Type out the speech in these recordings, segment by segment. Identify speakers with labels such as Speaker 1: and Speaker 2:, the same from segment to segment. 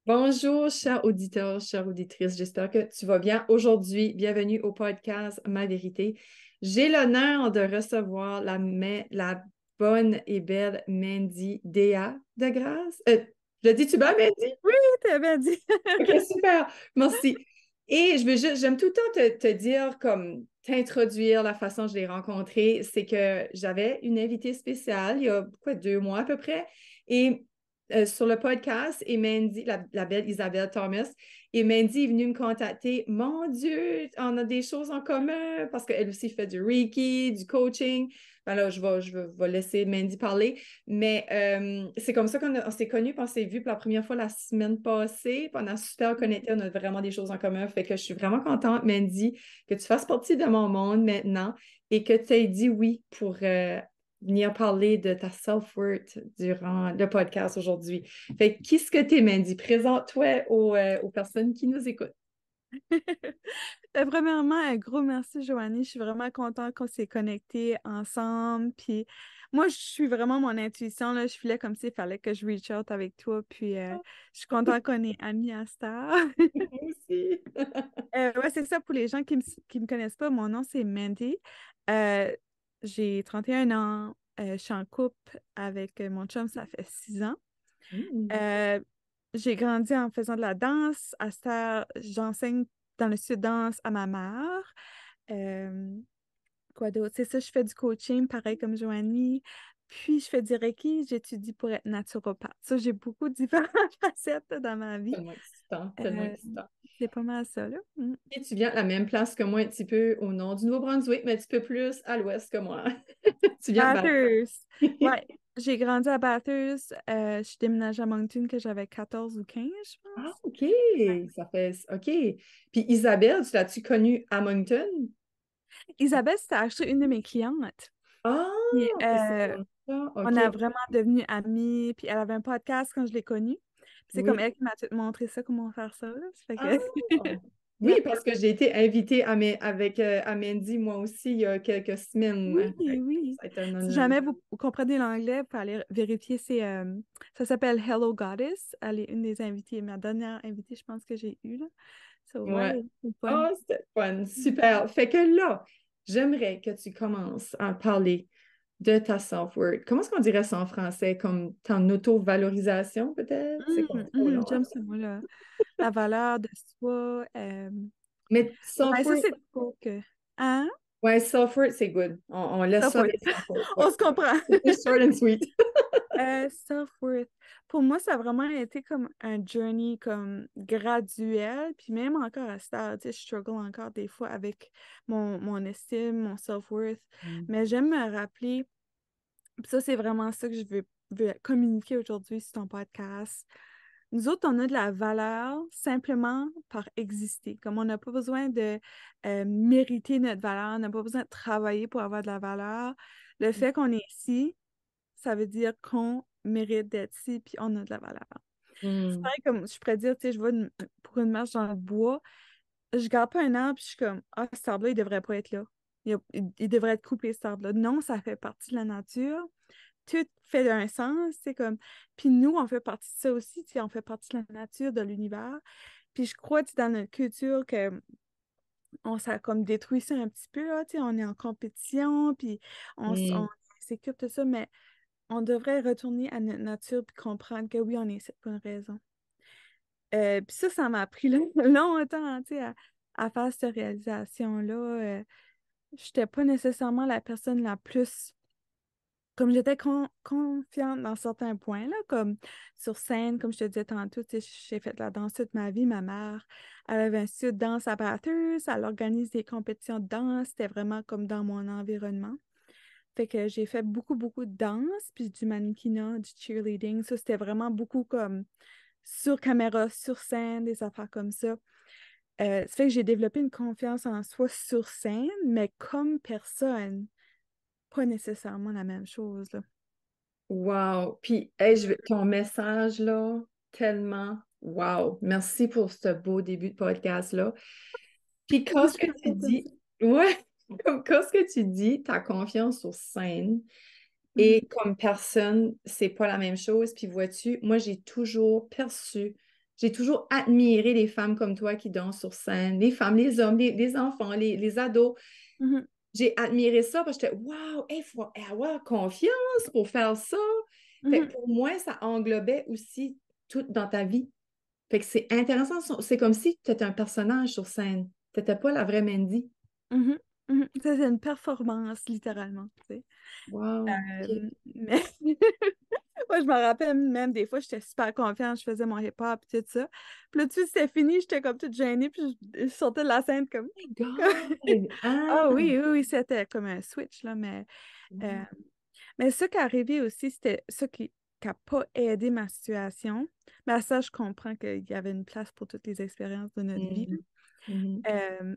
Speaker 1: Bonjour, chers auditeurs, chères auditrices. J'espère que tu vas bien aujourd'hui. Bienvenue au podcast Ma Vérité. J'ai l'honneur de recevoir la bonne et belle Mandy Déa de Grâce. Le dis-tu bien, Mandy?
Speaker 2: Oui, t'as bien dit.
Speaker 1: OK, super. Merci. Et j'aime tout le temps te dire, comme t'introduire la façon dont je l'ai rencontré, c'est que j'avais une invitée spéciale il y a quoi, 2 mois à peu près, et sur le podcast, et Mandy, la belle Isabelle Thomas, et Mandy est venue me contacter. Mon Dieu, on a des choses en commun parce qu'elle aussi fait du Reiki, du coaching. Ben là, je vais laisser Mandy parler. Mais c'est comme ça qu'on s'est connus, puis on s'est vus pour la première fois la semaine passée. Puis on a super connecté, on a vraiment des choses en commun. Fait que je suis vraiment contente, Mandy, que tu fasses partie de mon monde maintenant et que tu aies dit oui pour venir parler de ta self-worth durant le podcast aujourd'hui. Fait que qui est-ce que t'es, Mandy? Présente-toi aux personnes qui nous écoutent.
Speaker 2: Premièrement, un gros merci, Joanie. Je suis vraiment contente qu'on s'est connectés ensemble. Puis moi, je suis vraiment mon intuition, là. Je filais comme s'il fallait que je reach out avec toi. Puis je suis contente qu'on est amis à Star.
Speaker 1: Moi aussi.
Speaker 2: Ouais, c'est ça pour les gens qui me connaissent pas. Mon nom, c'est Mandy. Euh, j'ai 31 ans. Je suis en couple avec mon chum, ça fait 6 ans.
Speaker 1: Mm.
Speaker 2: Euh, j'ai grandi en faisant de la danse. À Star, j'enseigne dans le sud danse à ma mère. Euh, quoi d'autre? C'est ça, je fais du coaching, pareil comme Joanie. Puis, je fais du Reiki, j'étudie pour être naturopathe. Ça, j'ai beaucoup de différentes facettes dans ma vie.
Speaker 1: Tellement excitant, tellement
Speaker 2: Euh,
Speaker 1: excitant.
Speaker 2: c'est pas mal ça, là. Mm.
Speaker 1: Et tu viens à la même place que moi, un petit peu au nord du Nouveau-Brunswick, mais un petit peu plus à l'ouest que moi. Tu viens de Bathurst.
Speaker 2: Bathurst. Ouais, j'ai grandi à Bathurst. Je suis déménagée à Moncton que j'avais 14 ou 15, je
Speaker 1: Ah,
Speaker 2: pense.
Speaker 1: OK. Ça fait. OK. Puis Isabelle, tu l'as-tu connue à Moncton?
Speaker 2: Isabelle, c'était acheté une de mes clientes.
Speaker 1: Ah,
Speaker 2: Puis,
Speaker 1: OK, c'est comme ça.
Speaker 2: on
Speaker 1: OK.
Speaker 2: a vraiment devenu amis, puis elle avait un podcast quand je l'ai connue. Puis c'est comme
Speaker 1: Oui.
Speaker 2: elle qui m'a tout montré ça, comment faire ça, là. Ça fait
Speaker 1: Ah,
Speaker 2: que,
Speaker 1: oui,
Speaker 2: yeah.
Speaker 1: parce que j'ai été invitée avec à Mandy, moi aussi, il y a quelques
Speaker 2: Oui,
Speaker 1: semaines.
Speaker 2: oui.
Speaker 1: Ça a été un
Speaker 2: Si
Speaker 1: honneur.
Speaker 2: jamais vous comprenez l'anglais, vous pouvez aller vérifier, ça s'appelle Hello Goddess. Elle est une des invitées, ma dernière invitée, je pense que j'ai eue, là. So,
Speaker 1: Ouais.
Speaker 2: ouais, c'est fun.
Speaker 1: Ah, c'était fun. Super. Fait que là, j'aimerais que tu commences à parler de ta self-worth. Comment est-ce qu'on dirait ça en français? Comme ton auto-valorisation, peut-être? C'est comme trop long, hein?
Speaker 2: J'aime ça, moi, là. La valeur de soi.
Speaker 1: Mais
Speaker 2: Ouais, ça,
Speaker 1: self-worth,
Speaker 2: c'est trop que. Hein?
Speaker 1: ouais, self-worth, c'est good. On laisse ça
Speaker 2: Self-worth.
Speaker 1: avec self-worth. Ouais.
Speaker 2: On se comprend.
Speaker 1: C'est short and sweet.
Speaker 2: Self-worth. Pour moi, ça a vraiment été comme un journey comme graduel, puis même encore à ce stade, tu sais, je struggle encore des fois avec mon estime, mon self-worth.
Speaker 1: Mm.
Speaker 2: Mais j'aime me rappeler, puis ça, c'est vraiment ça que veux communiquer aujourd'hui sur ton podcast. Nous autres, on a de la valeur simplement par exister. Comme on n'a pas besoin de mériter notre valeur, on n'a pas besoin de travailler pour avoir de la valeur. Le fait qu'on est ici, ça veut dire qu'on mérite d'être ici, puis on a de la valeur. C'est
Speaker 1: Mm.
Speaker 2: pareil comme je pourrais dire, tu sais, je vais pour une marche dans le bois, je garde pas un arbre, puis je suis comme, ah, cet arbre-là, il devrait pas être là. Il devrait être coupé, cet arbre-là. Non, ça fait partie de la nature. Tout fait un sens, c'est comme. Puis nous, on fait partie de ça aussi, tu sais, on fait partie de la nature, de l'univers. Puis je crois, tu sais, dans notre culture, que on s'est comme détruit ça un petit peu, là, tu sais, on est en compétition, puis on
Speaker 1: Mm.
Speaker 2: s'équipe de ça, mais on devrait retourner à notre nature puis comprendre que oui, on est ici pour une raison. Puis ça m'a pris longtemps, tu sais, à faire cette réalisation-là. Je n'étais pas nécessairement la personne la plus. Comme j'étais confiante dans certains points, là, comme sur scène, comme je te disais tantôt, tu sais, j'ai fait de la danse toute ma vie. Ma mère, elle avait un studio de danse à Bathurst, elle organise des compétitions de danse, c'était vraiment comme dans mon environnement. Fait que j'ai fait beaucoup, beaucoup de danse, puis du mannequinat, du cheerleading. Ça, c'était vraiment beaucoup comme sur caméra, sur scène, des affaires comme ça. Ça fait que j'ai développé une confiance en soi sur scène, mais comme personne, pas nécessairement la même chose, là.
Speaker 1: Wow. Puis, hey, ton message, là, tellement wow. Merci pour ce beau début de podcast-là. Puis, quand
Speaker 2: Je
Speaker 1: ce que
Speaker 2: suis
Speaker 1: tu
Speaker 2: contente.
Speaker 1: dis, ouais, comme quand ce que tu dis, ta confiance sur scène
Speaker 2: Mhm.
Speaker 1: et comme personne, c'est pas la même chose. Puis, vois-tu, moi, j'ai toujours perçu j'ai toujours admiré les femmes comme toi qui dansent sur scène, les femmes, les hommes, les enfants, les ados.
Speaker 2: Mhm,
Speaker 1: J'ai admiré ça parce que j'étais, waouh, il faut avoir confiance pour faire ça. Fait que
Speaker 2: mhm,
Speaker 1: pour moi, ça englobait aussi tout dans ta vie. Fait que c'est intéressant. C'est comme si tu étais un personnage sur scène. Tu n'étais pas la vraie Mandy.
Speaker 2: mhm, mhm. Ça, c'est une performance, littéralement, tu sais.
Speaker 1: Wow. OK.
Speaker 2: Mais moi, je me rappelle même des fois, j'étais super confiante, je faisais mon hip-hop et tout ça. Puis là, tu sais, c'était fini, j'étais comme toute gênée, puis je sortais de la scène comme...
Speaker 1: My God!
Speaker 2: Ah
Speaker 1: Ah!
Speaker 2: oui, oui, oui, c'était comme un switch, là, euh, mais ce qui est arrivé aussi, c'était ça qui n'a pas aidé ma situation. Mais à ça, je comprends qu'il y avait une place pour toutes les expériences de notre vie.
Speaker 1: Mhm. Mhm.
Speaker 2: Euh,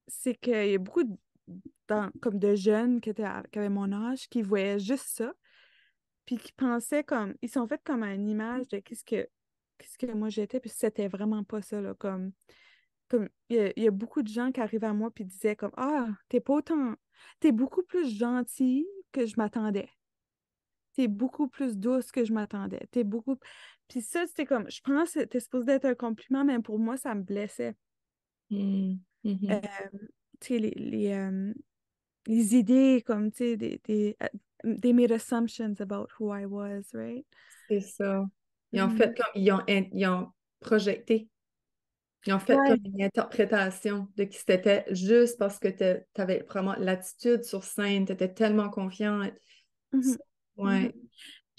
Speaker 2: c'est qu'il y a beaucoup comme de jeunes qui avaient mon âge qui voyaient juste ça, puis qui pensaient comme, ils sont faits comme une image de qu'est-ce que moi j'étais, puis c'était vraiment pas ça, là, comme il y a beaucoup de gens qui arrivaient à moi puis disaient comme, ah, t'es pas autant, t'es beaucoup plus gentil que je m'attendais. T'es beaucoup plus douce que je m'attendais. T'es beaucoup. Puis ça, c'était comme, je pense que c'était supposé être un compliment, mais pour moi, ça me blessait.
Speaker 1: Mhm.
Speaker 2: Euh,
Speaker 1: Mhm.
Speaker 2: tu sais, les idées, comme, tu sais, they made assumptions about who I was, right?
Speaker 1: C'est ça. Ils ont
Speaker 2: Mhm.
Speaker 1: fait comme, ils ont projeté. Ils ont fait comme
Speaker 2: Ouais.
Speaker 1: une interprétation de qui c'était juste parce que tu avais vraiment l'attitude sur scène, tu étais tellement confiante.
Speaker 2: Mhm. Mhm.
Speaker 1: Ouais.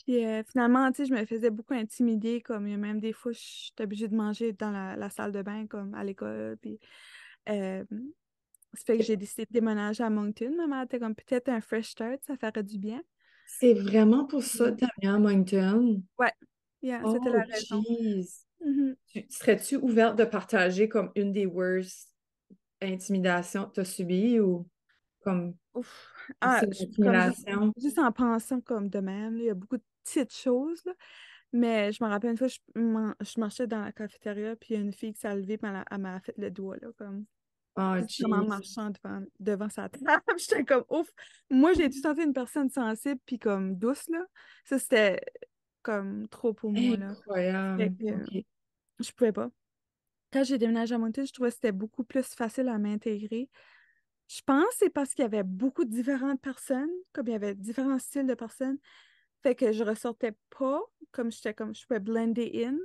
Speaker 2: Puis finalement, tu sais, je me faisais beaucoup intimider, comme il y a même des fois, j'étais obligée de manger dans la salle de bain, comme à l'école, puis euh, ça fait que j'ai décidé de déménager à Moncton. Ma mère était comme peut-être un fresh start, ça ferait du bien.
Speaker 1: C'est vraiment pour ça
Speaker 2: Mm.
Speaker 1: que tu as mis à Moncton.
Speaker 2: Ouais, yeah, c'était
Speaker 1: Oh,
Speaker 2: la raison.
Speaker 1: jeez.
Speaker 2: Mhm.
Speaker 1: Serais-tu ouverte de partager comme une des worst intimidations que tu as subies ou comme
Speaker 2: Ouf.
Speaker 1: c'est
Speaker 2: Ah,
Speaker 1: une
Speaker 2: comme
Speaker 1: accumulation?
Speaker 2: juste en pensant comme de même, là, il y a beaucoup de petites choses, là. Mais je me rappelle une fois, je marchais dans la cafétéria, puis il y a une fille qui s'est levée, puis elle m'a fait le doigt, là, comme.
Speaker 1: Oh,
Speaker 2: Juste comme en
Speaker 1: jeez.
Speaker 2: marchant devant sa table. J'étais comme ouf. Moi, j'ai tout senti une personne sensible puis comme douce, là. Ça, c'était comme trop pour moi, là. Fait
Speaker 1: Incroyable.
Speaker 2: que
Speaker 1: OK.
Speaker 2: je pouvais pas. Quand j'ai déménagé à Moncton, je trouvais que c'était beaucoup plus facile à m'intégrer. Je pense que c'est parce qu'il y avait beaucoup de différentes personnes, comme il y avait différents styles de personnes. Fait que je ressortais pas, comme je pouvais blender in.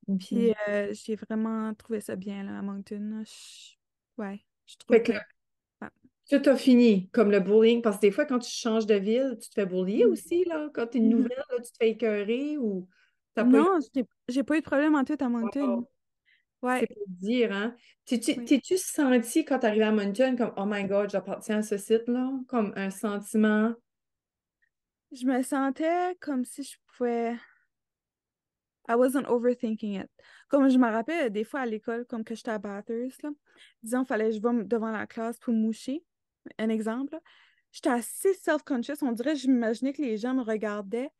Speaker 1: Mhm.
Speaker 2: Puis j'ai vraiment trouvé ça bien, là, à Moncton, là. Ouais, je trouve
Speaker 1: Fait que
Speaker 2: que. Ouais.
Speaker 1: tout a fini, comme le bullying, parce que des fois, quand tu changes de ville, tu te fais bullier
Speaker 2: Mhm.
Speaker 1: aussi, là. Quand tu es une
Speaker 2: Mhm.
Speaker 1: nouvelle, là, tu te fais écœurer ou t'as pas eu...
Speaker 2: Non, j'ai pas eu de problème en tout à Moncton.
Speaker 1: Wow.
Speaker 2: Ouais,
Speaker 1: C'est pour dire, hein?
Speaker 2: oui.
Speaker 1: T'es-tu senti quand tu arrivé à Moncton comme Oh my God, j'appartiens à ce site-là? Comme un sentiment.
Speaker 2: Je me sentais comme si je pouvais. I wasn't overthinking it. Comme je me rappelle des fois à l'école, comme que j'étais à Bathurst, là, disons, fallait que je vais devant la classe pour moucher. Un exemple, là. J'étais assez self-conscious. On dirait que j'imaginais que les gens me regardaient,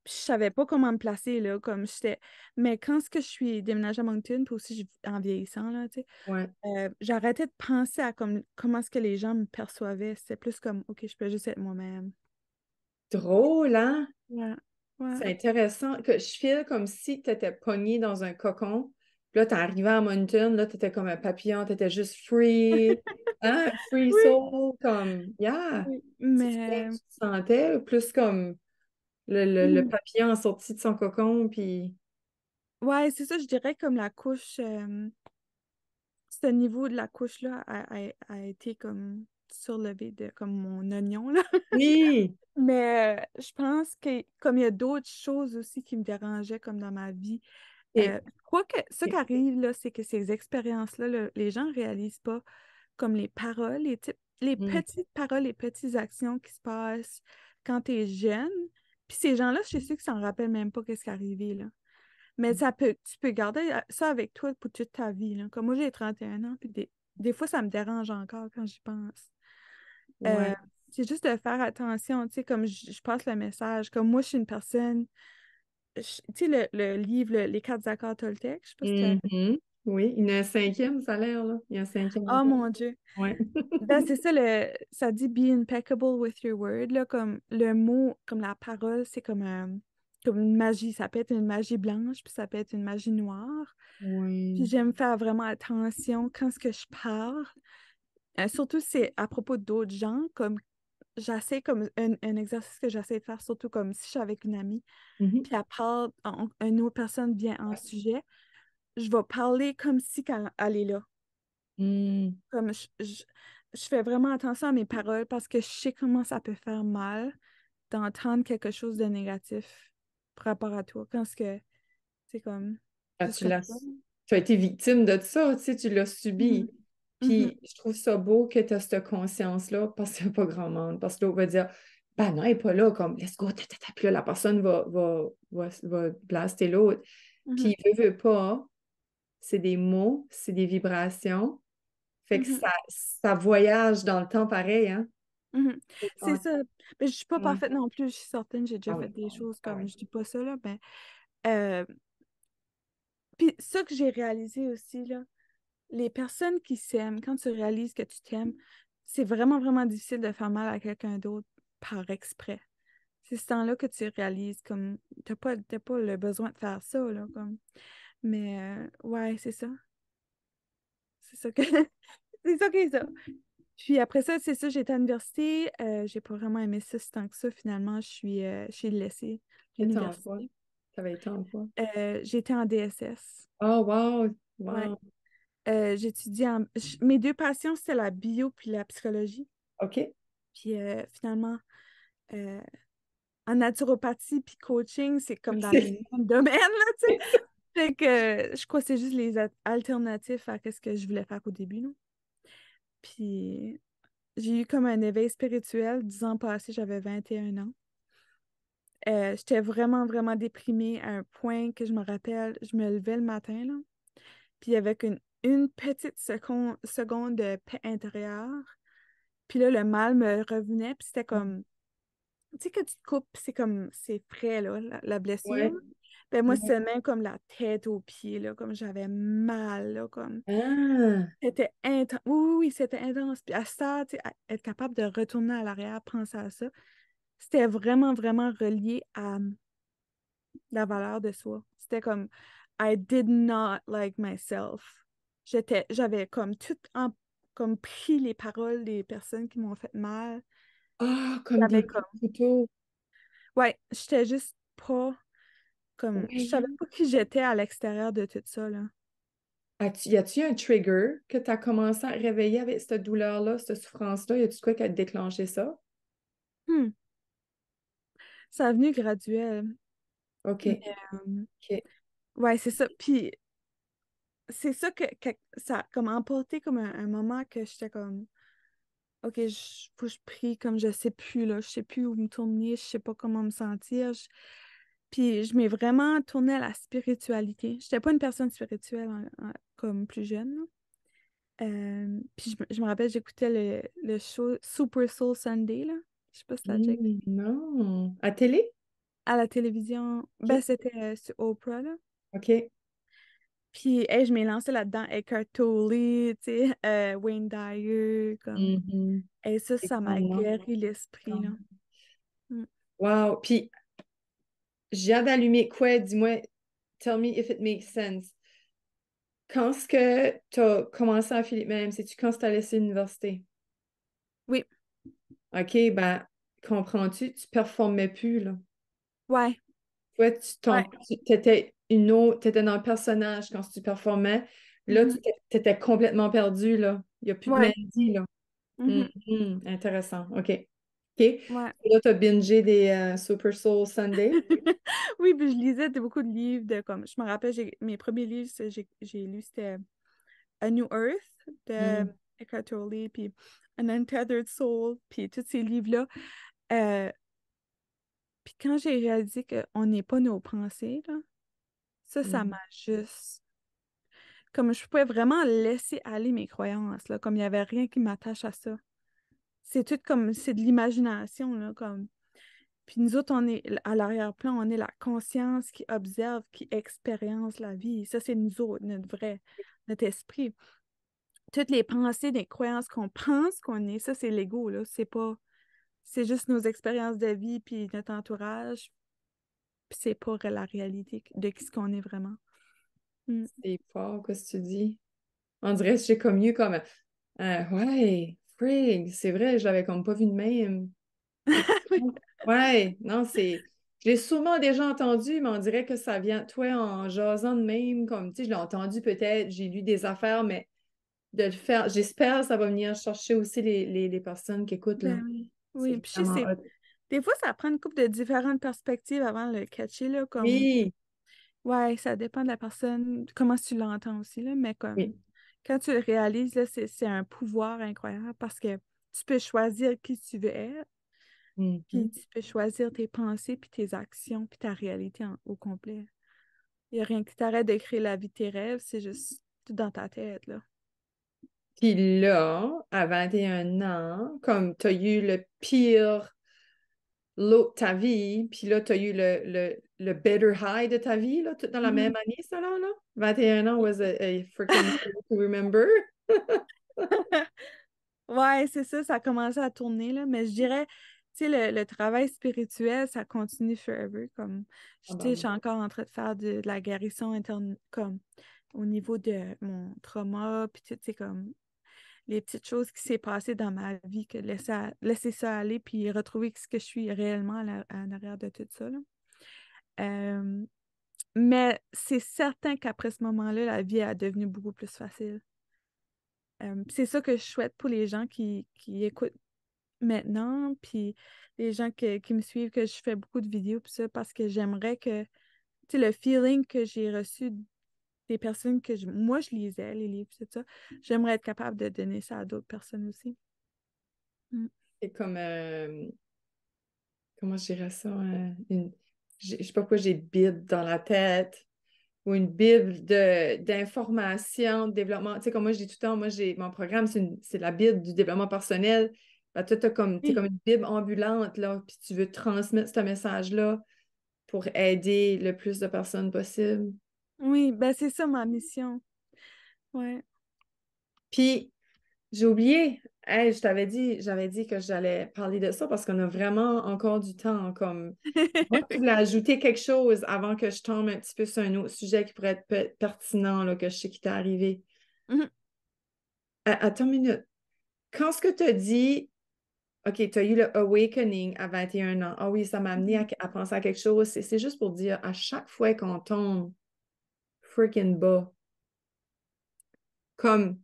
Speaker 2: puis je savais pas comment me placer, là, comme j'étais. Mais quand ce que je suis déménagée à Moncton, puis aussi en vieillissant, là, tu sais,
Speaker 1: Ouais.
Speaker 2: j'arrêtais de penser à comment est-ce que les gens me percevaient. C'était plus comme, OK, je peux juste être moi-même.
Speaker 1: Drôle, hein?
Speaker 2: Ouais, ouais.
Speaker 1: C'est intéressant que je file comme si tu étais pogné dans un cocon. Puis là, t'es arrivé à Moncton, là, tu étais comme un papillon, tu étais juste free, hein? Free
Speaker 2: Oui,
Speaker 1: soul, comme, yeah.
Speaker 2: oui.
Speaker 1: C'est bien
Speaker 2: Mais,
Speaker 1: que tu te sentais, plus comme le
Speaker 2: mhm.
Speaker 1: papillon en sortie de son cocon, puis.
Speaker 2: Ouais, c'est ça, je dirais comme la couche, ce niveau de la couche-là a été comme surlevé de comme mon oignon, là.
Speaker 1: Oui!
Speaker 2: Mais je pense que comme il y a d'autres choses aussi qui me dérangeaient comme dans ma vie,
Speaker 1: Et,
Speaker 2: je crois que ce qui arrive là, c'est que ces expériences-là, là, les gens ne réalisent pas comme les paroles, les
Speaker 1: mm,
Speaker 2: petites paroles, les petites actions qui se passent quand tu es jeune. Puis ces gens-là, je suis sûre qu'ils s'en rappellent même pas qu'est-ce qui est arrivé, là. Mais tu peux garder ça avec toi pour toute ta vie, là. Comme moi, j'ai 31 ans, puis des fois, ça me dérange encore quand j'y pense. Euh,
Speaker 1: ouais.
Speaker 2: c'est juste de faire attention, tu sais, comme je passe le message. Comme moi, je suis une personne. Tu sais, le livre Les quatre accords Toltec, je sais pas si tu as.
Speaker 1: Mhm. Oui, il y en a un cinquième, ça a l'air, là. Il y a un cinquième
Speaker 2: Oh
Speaker 1: encore.
Speaker 2: mon Dieu.
Speaker 1: Ouais.
Speaker 2: Ben, c'est ça, ça dit be impeccable with your word, là, comme le mot, comme la parole, c'est comme comme une magie. Ça peut être une magie blanche, puis ça peut être une magie noire. Puis
Speaker 1: Oui.
Speaker 2: j'aime faire vraiment attention quand ce que je parle. Surtout, c'est à propos d'autres gens, comme j'essaie comme un exercice que j'essaie de faire, surtout comme si je suis avec une amie,
Speaker 1: Mhm.
Speaker 2: puis à part, une autre personne vient en sujet, je vais parler comme si quand elle est là.
Speaker 1: Mm.
Speaker 2: Comme je fais vraiment attention à mes paroles parce que je sais comment ça peut faire mal d'entendre quelque chose de négatif par rapport à toi. Quand ce que c'est comme
Speaker 1: Ah,
Speaker 2: juste comme ça.
Speaker 1: tu as été victime de ça, tu sais, tu l'as
Speaker 2: Mhm.
Speaker 1: subi.
Speaker 2: Mhm.
Speaker 1: Puis je trouve ça beau que tu as cette conscience-là parce qu'il n'y a pas grand monde. Parce que l'autre va dire, ben non, elle n'est pas là, comme, let's go, puis là, la personne va blaster l'autre.
Speaker 2: Mhm.
Speaker 1: Puis, veut pas, c'est des mots, c'est des vibrations. Fait que
Speaker 2: Mhm.
Speaker 1: ça voyage dans le temps pareil, hein?
Speaker 2: Mhm. C'est
Speaker 1: Ah,
Speaker 2: ça. Mais je suis pas
Speaker 1: ouais.
Speaker 2: parfaite non plus, je suis certaine, j'ai déjà
Speaker 1: Ah
Speaker 2: fait
Speaker 1: oui.
Speaker 2: des choses
Speaker 1: Ah
Speaker 2: comme
Speaker 1: oui.
Speaker 2: je dis pas ça là, mais euh, puis ça que j'ai réalisé aussi là, les personnes qui s'aiment, quand tu réalises que tu t'aimes, c'est vraiment, vraiment difficile de faire mal à quelqu'un d'autre par exprès. C'est ce temps-là que tu réalises comme t'as pas le besoin de faire ça, là, comme. Mais ouais, c'est ça. C'est ça que c'est ça que c'est ça. Puis après ça, c'est ça, j'étais à l'université. J'ai pas vraiment aimé ça si tant que ça. Finalement, j'ai laissé
Speaker 1: T'étais en quoi?
Speaker 2: l'université.
Speaker 1: T'avais été en quoi?
Speaker 2: J'étais en DSS.
Speaker 1: Oh, wow!
Speaker 2: Ouais.
Speaker 1: Wow!
Speaker 2: J'étudiais mes deux passions, c'était la bio puis la psychologie.
Speaker 1: OK.
Speaker 2: Puis finalement, euh, en naturopathie puis coaching, c'est comme dans les
Speaker 1: C'est
Speaker 2: mêmes domaines, là, tu sais. Fait que je crois que c'est juste les alternatifs à ce que je voulais faire au début, non? Puis j'ai eu comme un éveil spirituel 10 ans passés, j'avais 21 ans. J'étais vraiment, vraiment déprimée à un point que je me rappelle, je me levais le matin, là, puis avec une petite seconde de paix intérieure. Puis là, le mal me revenait, puis c'était comme, tu sais, que tu te coupes, puis c'est comme, c'est frais, là, la blessure.
Speaker 1: ouais.
Speaker 2: Ben moi,
Speaker 1: Ouais.
Speaker 2: c'est même comme la tête aux pieds, là, comme j'avais mal, là, comme.
Speaker 1: Ah!
Speaker 2: C'était intense. Oui, oui, oui, c'était intense. Puis à ça, tu sais, être capable de retourner à l'arrière, penser à ça, c'était vraiment, vraiment relié à la valeur de soi. C'était comme, I did not like myself. J'avais comme comme pris les paroles des personnes qui m'ont fait mal.
Speaker 1: Ah, comme des
Speaker 2: J'avais
Speaker 1: coups
Speaker 2: comme,
Speaker 1: de couteau.
Speaker 2: ouais, j'étais juste pas comme, je
Speaker 1: Oui.
Speaker 2: savais pas qui j'étais à l'extérieur de tout ça, là.
Speaker 1: Y a-tu un trigger que tu as commencé à réveiller avec cette douleur-là, cette souffrance-là? Y a-tu quoi qui a déclenché ça?
Speaker 2: Hmm. Ça a venu graduel. Mais,
Speaker 1: OK.
Speaker 2: euh,
Speaker 1: OK.
Speaker 2: ouais, c'est ça. Puis c'est ça que ça a comme emporté comme un moment que j'étais comme, OK, faut que je prie, comme je sais plus, là. Je sais plus où me tourner, je sais pas comment me sentir. Puis je m'ai vraiment tournée à la spiritualité. J'étais pas une personne spirituelle comme plus jeune, là. Puis je me rappelle, j'écoutais le show Super Soul Sunday, là. Je sais pas si t'as déjà écouté.
Speaker 1: Non. À télé?
Speaker 2: À la télévision. Ben,
Speaker 1: OK.
Speaker 2: c'était sur Oprah, là.
Speaker 1: OK.
Speaker 2: Puis, hey, je m'ai lancée là-dedans. Eckhart Tolle, tu sais, Wayne Dyer, comme.
Speaker 1: Mhm.
Speaker 2: Et ça m'a
Speaker 1: Étonnant.
Speaker 2: guéri l'esprit, là. Mm.
Speaker 1: Wow. Puis, j'ai hâte d'allumer quoi? Dis-moi, tell me if it makes sense. Quand est-ce que tu as commencé à Philippe même? C'est-tu quand tu as laissé l'université?
Speaker 2: Oui,
Speaker 1: OK, ben, comprends-tu? Tu performais plus, là.
Speaker 2: ouais,
Speaker 1: Toi,
Speaker 2: ouais.
Speaker 1: tu étais une autre, t'étais dans le personnage quand tu performais. Là, tu
Speaker 2: Mhm.
Speaker 1: étais complètement perdu, là. Il n'y a plus de
Speaker 2: Ouais.
Speaker 1: Mandy, là.
Speaker 2: Mhm.
Speaker 1: Intéressant. OK. OK.
Speaker 2: Ouais.
Speaker 1: Là, tu as bingé des Super Soul Sunday.
Speaker 2: Oui, puis je lisais beaucoup de livres de comme. Je me rappelle, mes premiers livres, j'ai lu, c'était A New Earth de
Speaker 1: Hmm.
Speaker 2: Eckhart Tolle, puis An Untethered Soul, puis tous ces livres-là. Euh, Puis quand j'ai réalisé qu'on n'est pas nos pensées, là, ça
Speaker 1: Hmm.
Speaker 2: m'a juste. Comme je pouvais vraiment laisser aller mes croyances, là, comme il n'y avait rien qui m'attache à ça. C'est tout comme. C'est de l'imagination, là, comme. Puis nous autres, on est à l'arrière-plan, on est la conscience qui observe, qui expérience la vie. Ça, c'est nous autres, notre esprit. Toutes les pensées, les croyances qu'on pense qu'on est, ça, c'est l'ego, là. C'est pas. C'est juste nos expériences de vie, puis notre entourage. puis c'est pas la réalité de qui ce qu'on est vraiment. Mm.
Speaker 1: C'est fort, qu'est-ce que tu dis? On dirait que j'ai comme mieux comme ouais, frig, c'est vrai, je l'avais comme pas vu de même. Ouais, non, c'est. Je l'ai sûrement déjà entendu, mais on dirait que ça vient, toi, en jasant de même, comme, tu sais, je l'ai entendu peut-être, j'ai lu des affaires, mais de le faire, j'espère que ça va venir chercher aussi les personnes qui écoutent, là.
Speaker 2: Ben oui.
Speaker 1: C'est
Speaker 2: Oui, puis je sais,
Speaker 1: vraiment hot.
Speaker 2: des fois, ça prend une couple de différentes perspectives avant de le catcher, là, comme,
Speaker 1: Oui,
Speaker 2: ouais, ça dépend de la personne, comment tu l'entends aussi, là, mais comme,
Speaker 1: oui.
Speaker 2: quand tu le réalises, là, c'est un pouvoir incroyable parce que tu peux choisir qui tu veux être, puis
Speaker 1: Mhm.
Speaker 2: tu peux choisir tes pensées, puis tes actions, puis ta réalité au complet. Il n'y a rien qui t'arrête de créer la vie de tes rêves, c'est juste tout dans ta tête, là.
Speaker 1: Puis là, à 21 ans, comme tu as eu le pire lot de ta vie, puis là, tu as eu le better high de ta vie, là, tout dans la même
Speaker 2: Mhm.
Speaker 1: année, ça, là? 21 ans was a freaking year to remember.
Speaker 2: Ouais, c'est ça, ça a commencé à tourner, là, mais je dirais, tu sais, le travail spirituel, ça continue forever, comme,
Speaker 1: Ah
Speaker 2: tu sais,
Speaker 1: ben
Speaker 2: je suis
Speaker 1: oui.
Speaker 2: encore en train de faire de la guérison interne, comme, au niveau de mon trauma, puis tu sais, comme, les petites choses qui s'est passées dans ma vie, que laisser ça aller, puis retrouver ce que je suis réellement en arrière de tout ça, là. Euh, mais c'est certain qu'après ce moment-là, la vie a devenu beaucoup plus facile. C'est ça que je souhaite pour les gens qui écoutent maintenant, puis les gens qui me suivent, que je fais beaucoup de vidéos, puis ça, parce que j'aimerais que, tu sais, le feeling que j'ai reçu des personnes moi, je lisais les livres, tout ça, j'aimerais être capable de donner ça à d'autres personnes aussi. Mm.
Speaker 1: C'est comme, comment je dirais ça? Je sais pas pourquoi j'ai Bible dans la tête ou une Bible d'information, de développement. Tu sais, comme moi, je dis tout le temps, moi, mon programme, c'est la Bible du développement personnel. Ben, toi, t'es
Speaker 2: Oui,
Speaker 1: comme une Bible ambulante, là, puis tu veux transmettre ce message-là pour aider le plus de personnes possible.
Speaker 2: oui, ben c'est ça ma mission. Ouais.
Speaker 1: Puis, j'ai oublié, hey, j'avais dit que j'allais parler de ça parce qu'on a vraiment encore du temps. Comme, moi, tu voulais ajouter quelque chose avant que je tombe un petit peu sur un autre sujet qui pourrait être pertinent, là, que je sais qui t'est arrivé.
Speaker 2: Mhm,
Speaker 1: Attends une minute. Quand ce que tu as dit, OK, tu as eu le awakening à 21 ans. Ah oui, ça m'a amené
Speaker 2: mhm,
Speaker 1: à penser à quelque chose. C'est juste pour dire, à chaque fois qu'on tombe freaking bas, comme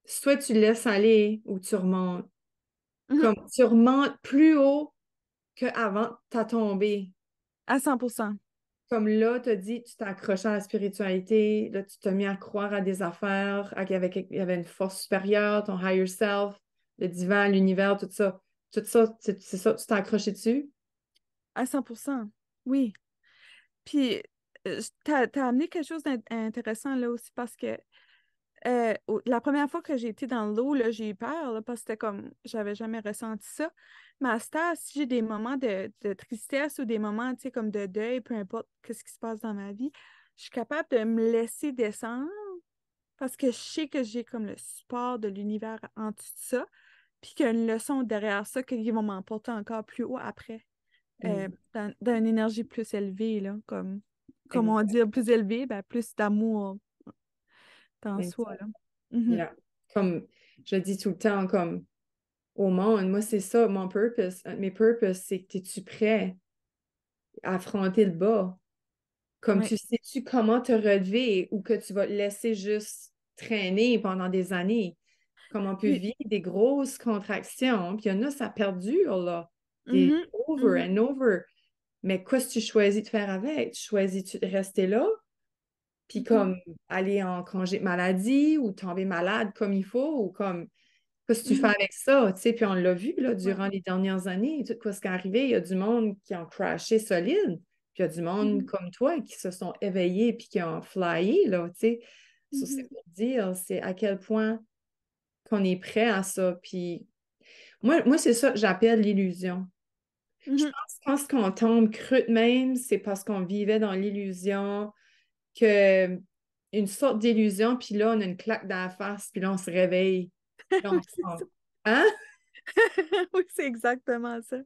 Speaker 1: soit tu laisses aller ou tu remontes.
Speaker 2: mhm.
Speaker 1: Comme tu remontes plus haut qu'avant t'as tombé.
Speaker 2: À 100%.
Speaker 1: Comme là, tu as dit, tu t'es accroché à la spiritualité, là, tu t'es mis à croire à des affaires, il y avait une force supérieure, ton higher self, le divin, l'univers, tout ça. Tout ça, c'est ça, tu t'es accroché dessus?
Speaker 2: À 100%. Oui. Puis, t'as amené quelque chose d'intéressant là aussi parce que la première fois que j'ai été dans l'eau, là, j'ai eu peur là, parce que c'était comme, j'avais jamais ressenti ça. Mais à ce stade, si j'ai des moments de tristesse ou des moments, tu sais, comme de deuil, peu importe ce qui se passe dans ma vie, je suis capable de me laisser descendre parce que je sais que j'ai comme le support de l'univers en dessous de ça, puis qu'il y a une leçon derrière ça qui va m'emporter encore plus haut après,
Speaker 1: Mm,
Speaker 2: dans une énergie plus élevée, là, comme on
Speaker 1: exact,
Speaker 2: dit, plus élevée, ben, plus d'amour dans soi,
Speaker 1: exact.
Speaker 2: là. Mhm.
Speaker 1: Yeah. Comme je dis tout le temps, comme au monde, moi, c'est ça, mon purpose. Un de mes purposes, c'est que es-tu prêt à affronter le bas? Comme
Speaker 2: Oui.
Speaker 1: tu sais-tu comment te relever ou que tu vas te laisser juste traîner pendant des années? Comme on peut
Speaker 2: Puis,
Speaker 1: vivre des grosses contractions, puis il y en a, ça perdure, là, des
Speaker 2: mhm,
Speaker 1: over
Speaker 2: mhm,
Speaker 1: and over. Mais qu'est-ce que tu choisis de faire avec? Tu choisis de rester là, puis
Speaker 2: mhm,
Speaker 1: comme aller en congé de maladie ou tomber malade comme il faut, ou comme, qu'est-ce que tu fais
Speaker 2: mhm.
Speaker 1: avec ça? Tu sais, puis on l'a vu, là,
Speaker 2: Ouais.
Speaker 1: durant les dernières années, tout ce qui est arrivé, il y a du monde qui ont crashé solide, puis il y a du monde
Speaker 2: Mhm,
Speaker 1: comme toi qui se sont éveillés puis qui ont flyé, là, tu sais. Ça, c'est
Speaker 2: mhm,
Speaker 1: pour dire, c'est à quel point qu'on est prêt à ça. Puis moi c'est ça que j'appelle l'illusion. Je
Speaker 2: mhm.
Speaker 1: pense qu'on tombe creux de même, c'est parce qu'on vivait dans l'illusion, que une sorte d'illusion, puis là, on a une claque dans la face, puis là, on se réveille. Puis là,
Speaker 2: Oui, c'est ça.
Speaker 1: Hein?
Speaker 2: Oui, c'est exactement ça.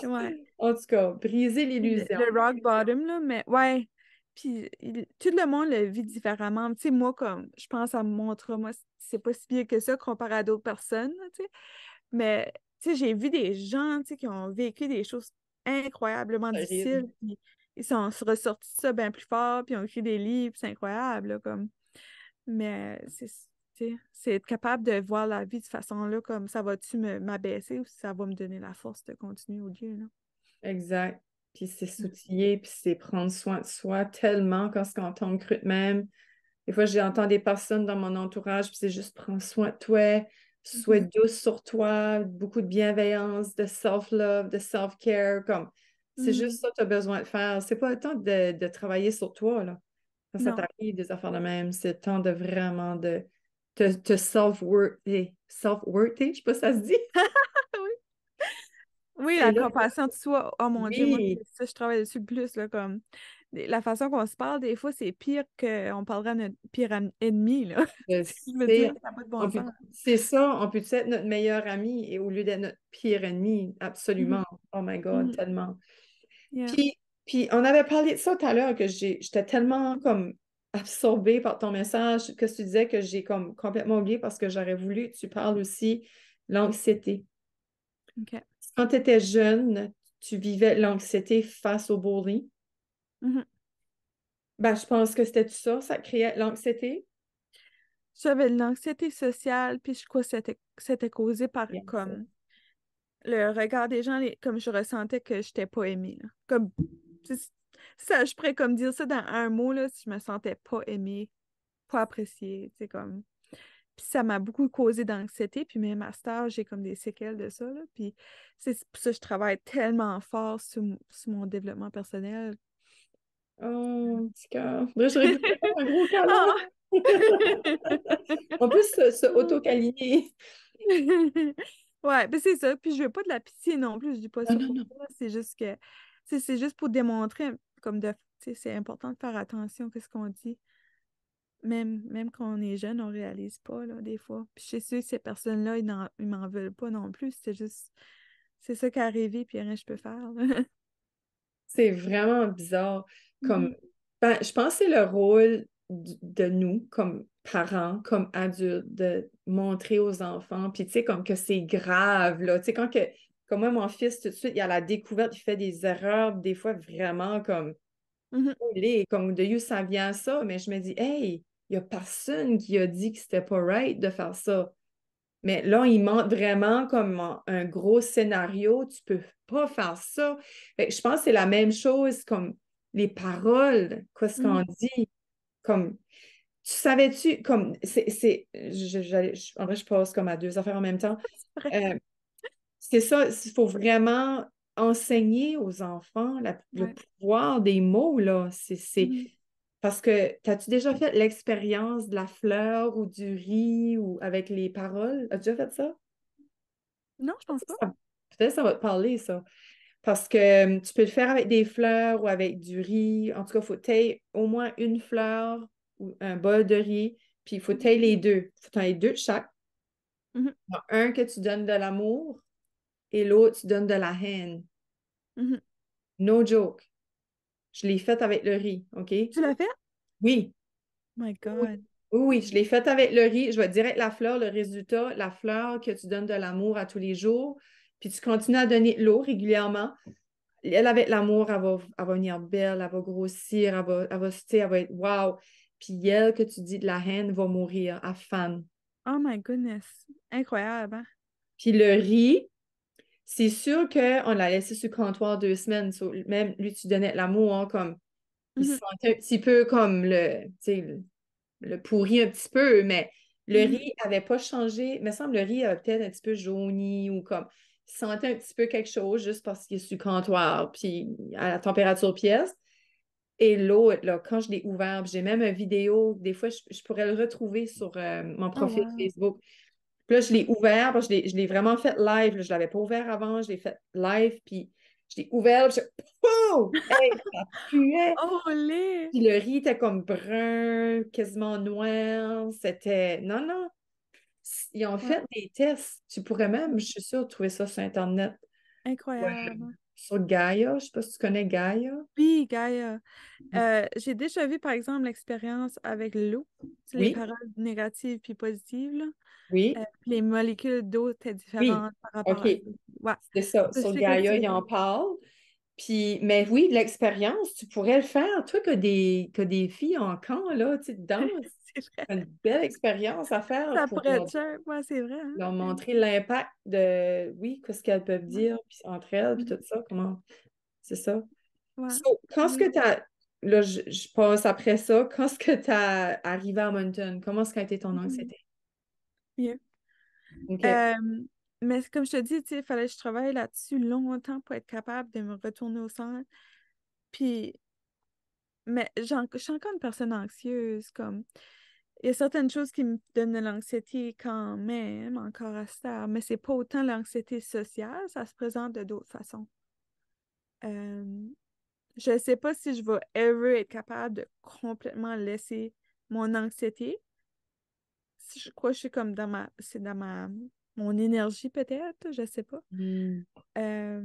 Speaker 2: Ouais.
Speaker 1: En tout cas, briser
Speaker 2: Le,
Speaker 1: l'illusion.
Speaker 2: le rock bottom, là, mais ouais. Puis tout le monde le vit différemment. Tu sais, moi, comme je pense à mon trauma, c'est pas si bien que ça comparé à d'autres personnes, là, tu sais. Mais tu sais, j'ai vu des gens, tu sais, qui ont vécu des choses incroyablement
Speaker 1: Horrible.
Speaker 2: difficiles, puis ils sont ressortis de ça bien plus fort, puis ils ont écrit des livres, c'est incroyable, là, comme. Mais tu sais, c'est être capable de voir la vie de cette façon-là, comme ça va-tu m'abaisser ou ça va me donner la force de continuer au Dieu, là.
Speaker 1: Exact. Puis c'est
Speaker 2: Mm.
Speaker 1: s'outiller, puis c'est prendre soin de soi tellement quand on tombe cru de même. Des fois, j'entends des personnes dans mon entourage, puis c'est juste prends soin de toi, sois
Speaker 2: Mhm.
Speaker 1: douce sur toi, beaucoup de bienveillance, de self-love, de self-care, comme c'est
Speaker 2: Mhm.
Speaker 1: juste ça que tu as besoin de faire. C'est pas le temps de travailler sur toi, là. Quand ça
Speaker 2: Non.
Speaker 1: t'arrive, des affaires de même, c'est le temps de vraiment de te self-worthy. Self-worthy, je sais pas si ça se dit.
Speaker 2: Oui, oui,
Speaker 1: C'est
Speaker 2: la
Speaker 1: là,
Speaker 2: compassion de soi. Oh mon Dieu, moi,
Speaker 1: oui,
Speaker 2: c'est ça, je travaille dessus le plus, là, comme la façon qu'on se parle, des fois, c'est pire qu'on parlerait à notre pire ennemi, là.
Speaker 1: je
Speaker 2: Je me dis,
Speaker 1: sais.
Speaker 2: ça n'a pas de bon sens.
Speaker 1: C'est ça, on peut être notre meilleur ami et au lieu d'être notre pire ennemi,
Speaker 2: Mhm.
Speaker 1: absolument. Oh my God,
Speaker 2: Mhm.
Speaker 1: tellement.
Speaker 2: Yeah.
Speaker 1: Puis, puis on avait parlé de ça tout à l'heure que j'étais tellement comme absorbée par ton message que tu disais que j'ai comme complètement oublié parce que j'aurais voulu que tu parles aussi l'anxiété.
Speaker 2: OK.
Speaker 1: Quand tu étais jeune, tu vivais l'anxiété face au bullying.
Speaker 2: Mhm.
Speaker 1: Ben, je pense que c'était tout ça, ça créait l'anxiété.
Speaker 2: J'avais de l'anxiété sociale, puis je crois que c'était causé par
Speaker 1: Bien ça.
Speaker 2: comme le regard des gens, comme je ressentais que je n'étais pas aimée, là. Comme, c'est- ça, je pourrais comme dire ça dans un mot, là, si je me sentais pas aimée, pas appréciée, tu sais, comme. Puis ça m'a beaucoup causé d'anxiété, puis même à cet âge, j'ai comme des séquelles de ça, là. Puis c'est pour ça que je travaille tellement fort sur mon développement personnel.
Speaker 1: Oh, petit cœur. Là, j'aurais voulu te faire un gros câlin.
Speaker 2: Ah!
Speaker 1: On peut se auto-câliner.
Speaker 2: Ouais, ben c'est ça. Puis je veux pas de la pitié non plus, je dis pas
Speaker 1: Non,
Speaker 2: ça
Speaker 1: non,
Speaker 2: pour
Speaker 1: non.
Speaker 2: ça. C'est juste que, tu sais, c'est juste pour démontrer, comme de, tu sais, c'est important de faire attention à ce qu'on dit. Même quand on est jeune, on réalise pas, là, des fois. Puis je suis sûre que ces personnes-là, ils m'en veulent pas non plus. C'est juste, c'est ça qui est arrivé, puis rien que je peux faire, là.
Speaker 1: C'est vraiment bizarre. Comme,
Speaker 2: Mhm,
Speaker 1: ben, je pense que c'est le rôle de nous, comme parents, comme adultes, de montrer aux enfants, puis tu sais, comme que c'est grave, là. Tu sais, comme moi, mon fils, tout de suite, il a la découverte, il fait des erreurs, des fois vraiment comme,
Speaker 2: mhm,
Speaker 1: oh, il est, comme de où ça vient ça, mais je me dis, hey, il n'y a personne qui a dit que c'était pas right de faire ça. Mais là, il montre vraiment comme un gros scénario. Tu peux pas faire ça. Fait que je pense que c'est la même chose comme les paroles, qu'est-ce qu'on
Speaker 2: mhm.
Speaker 1: dit. Comme, tu savais-tu, comme, en vrai, je pense comme à deux affaires en même temps.
Speaker 2: C'est vrai.
Speaker 1: Euh, c'est ça, il faut vraiment enseigner aux enfants le
Speaker 2: Ouais.
Speaker 1: pouvoir des mots, là.
Speaker 2: Mhm.
Speaker 1: Parce que, t'as-tu déjà fait l'expérience de la fleur ou du riz ou avec les paroles? As-tu déjà fait ça?
Speaker 2: Non, je pense pas.
Speaker 1: Ça- Peut-être que ça va te parler, ça. Parce que tu peux le faire avec des fleurs ou avec du riz. En tout cas, il faut tailler au moins une fleur ou un bol de riz. Puis il faut tailler les deux. Il faut tailler deux de chaque.
Speaker 2: Mhm,
Speaker 1: Un que tu donnes de l'amour et l'autre, tu donnes de la haine.
Speaker 2: mhm.
Speaker 1: No joke. Je l'ai fait avec le riz, OK?
Speaker 2: Tu l'as fait?
Speaker 1: Oui.
Speaker 2: My
Speaker 1: Oui,
Speaker 2: God.
Speaker 1: oui, je l'ai fait avec le riz. Je vais te dire la fleur, le résultat, la fleur que tu donnes de l'amour à tous les jours. Puis tu continues à donner de l'eau régulièrement. Elle, avec l'amour, elle va venir belle, elle va grossir, tu sais, elle va être wow. Puis elle, que tu dis de la haine, va mourir à fan.
Speaker 2: Oh my goodness. Incroyable, hein?
Speaker 1: Puis le riz, c'est sûr qu'on l'a laissé sur le comptoir 2 semaines. Même lui, tu donnais de l'amour, hein, comme il se
Speaker 2: Mhm,
Speaker 1: sentait un petit peu comme tu sais, le pourri un petit peu, mais le
Speaker 2: mhm.
Speaker 1: riz avait pas changé. Il me semble que le riz avait peut-être un petit peu jauni ou comme il sentait un petit peu quelque chose juste parce qu'il est sur le comptoir, puis à la température pièce. Et l'autre, là, quand je l'ai ouvert, puis j'ai même une vidéo, des fois, je pourrais le retrouver sur mon
Speaker 2: Oh
Speaker 1: profil
Speaker 2: wow.
Speaker 1: Facebook. Puis là, je l'ai ouvert, parce que je l'ai vraiment fait live. Là. Je ne l'avais pas ouvert avant, je l'ai fait live, puis je l'ai ouvert, puis je... Pouf! Hey, ça puait!
Speaker 2: Oh, lait!
Speaker 1: Puis le riz était comme brun, quasiment noir. C'était... Non, non. Ils ont
Speaker 2: Ouais,
Speaker 1: fait des tests. Tu pourrais même, je suis sûre, trouver ça sur Internet. Ouais.
Speaker 2: incroyable.
Speaker 1: sur Gaia. Je sais pas si tu connais Gaia.
Speaker 2: Oui, Gaïa. J'ai déjà vu, par exemple, l'expérience avec l'eau. C'est les
Speaker 1: Oui,
Speaker 2: paroles négatives puis positives, là.
Speaker 1: oui,
Speaker 2: Puis les molécules d'eau étaient
Speaker 1: oui.
Speaker 2: différentes par rapport
Speaker 1: OK.
Speaker 2: à ça. Ouais.
Speaker 1: C'est ça.
Speaker 2: Je
Speaker 1: Sur
Speaker 2: sais qu'est-ce que tu
Speaker 1: Gaïa,
Speaker 2: veux
Speaker 1: il
Speaker 2: dire.
Speaker 1: en parle. Puis, mais oui, l'expérience, tu pourrais le faire. Toi, que des filles en camp, là, tu sais, dedans,
Speaker 2: C'est vrai.
Speaker 1: c'est une belle expérience à faire
Speaker 2: Ça
Speaker 1: pour
Speaker 2: pourrait être cher. Ouais, c'est vrai, hein?
Speaker 1: leur montrer l'impact de, oui, qu'est-ce qu'elles peuvent
Speaker 2: Ouais.
Speaker 1: dire puis entre elles, puis
Speaker 2: Mhm.
Speaker 1: tout ça, comment, c'est ça.
Speaker 2: Ouais.
Speaker 1: So, quand est-ce
Speaker 2: Oui.
Speaker 1: que tu as, là, je passe après ça, quand est-ce que tu as arrivé à Moncton? Comment est-ce qu'a été ton
Speaker 2: Mhm.
Speaker 1: anxiété?
Speaker 2: Mieux.
Speaker 1: OK.
Speaker 2: Euh, mais comme je te dis, tu sais, il fallait que je travaille là-dessus longtemps pour être capable de me retourner au centre. Puis, mais je suis encore une personne anxieuse, comme. Il y a certaines choses qui me donnent de l'anxiété quand même, encore à ça, mais c'est pas autant l'anxiété sociale, ça se présente de d'autres façons. Euh, je sais pas si je vais ever être capable de complètement laisser mon anxiété. Je crois que je suis comme c'est dans mon énergie peut-être, je sais pas.
Speaker 1: Hmm.
Speaker 2: Euh,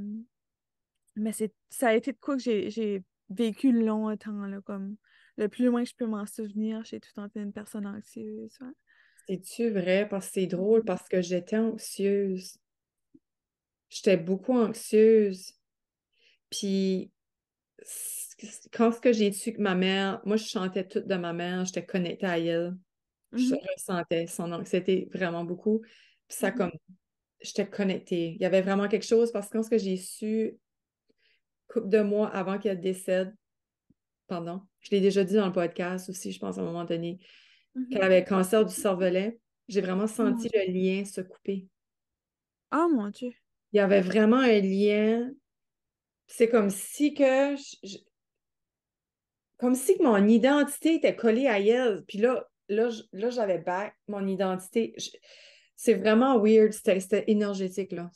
Speaker 2: mais ça a été de quoi que j'ai vécu longtemps, là, comme le plus loin que je peux m'en souvenir, j'ai tout le temps été une personne anxieuse. Ouais.
Speaker 1: C'est-tu vrai? Parce que c'est drôle, parce que j'étais anxieuse. J'étais beaucoup anxieuse. Puis, quand ce que j'ai su que ma mère, moi, je chantais tout de ma mère, j'étais connectée à elle. Je
Speaker 2: Mhm,
Speaker 1: ressentais son anxiété vraiment beaucoup. Puis ça,
Speaker 2: mhm,
Speaker 1: comme, j'étais connectée. Il y avait vraiment quelque chose parce que quand ce que j'ai su, couple de mois avant qu'elle décède, pardon, je l'ai déjà dit dans le podcast aussi, je pense, à un moment donné,
Speaker 2: mhm.
Speaker 1: qu'elle avait le cancer du cervelet, j'ai vraiment
Speaker 2: Oh mon
Speaker 1: senti
Speaker 2: Dieu.
Speaker 1: le lien se couper.
Speaker 2: Oh mon Dieu.
Speaker 1: Il y avait vraiment un lien. C'est comme si que comme si que mon identité était collée à elle. Puis là, j'avais back mon identité. C'est vraiment weird. C'était énergétique, là.
Speaker 2: Hmm,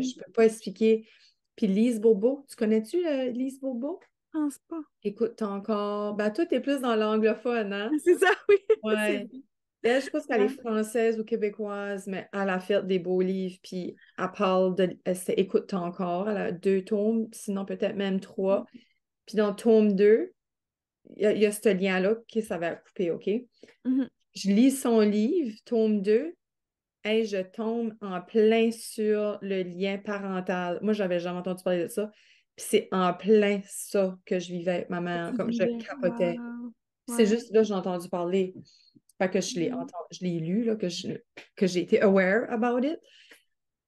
Speaker 1: Je peux pas expliquer. Puis Lise Bobo, tu connais-tu Lise Bobo?
Speaker 2: je pense pas.
Speaker 1: Écoute, t'as encore. Ben, toi, t'es plus dans l'anglophone, hein?
Speaker 2: C'est ça, oui. C'est
Speaker 1: Ouais.
Speaker 2: vrai.
Speaker 1: Elle, je pense qu'elle est
Speaker 2: Ouais.
Speaker 1: française ou québécoise, mais elle a fait des beaux livres. Puis elle parle de. Écoute, t'as encore. Elle a 2 tomes, sinon peut-être même 3. Puis dans le tome 2, il y a ce lien-là qui ça va couper, OK?
Speaker 2: Mhm.
Speaker 1: Je lis son livre, tome 2, et je tombe en plein sur le lien parental. Moi, j'avais jamais entendu parler de ça. Puis c'est en plein ça que je vivais avec ma
Speaker 2: Que
Speaker 1: mère,
Speaker 2: tu
Speaker 1: comme je
Speaker 2: vivais.
Speaker 1: capotais.
Speaker 2: Wow.
Speaker 1: C'est
Speaker 2: Ouais.
Speaker 1: juste là que j'ai entendu parler. Pas que
Speaker 2: Mhm.
Speaker 1: je l'ai lu, là, que j'ai été aware about it.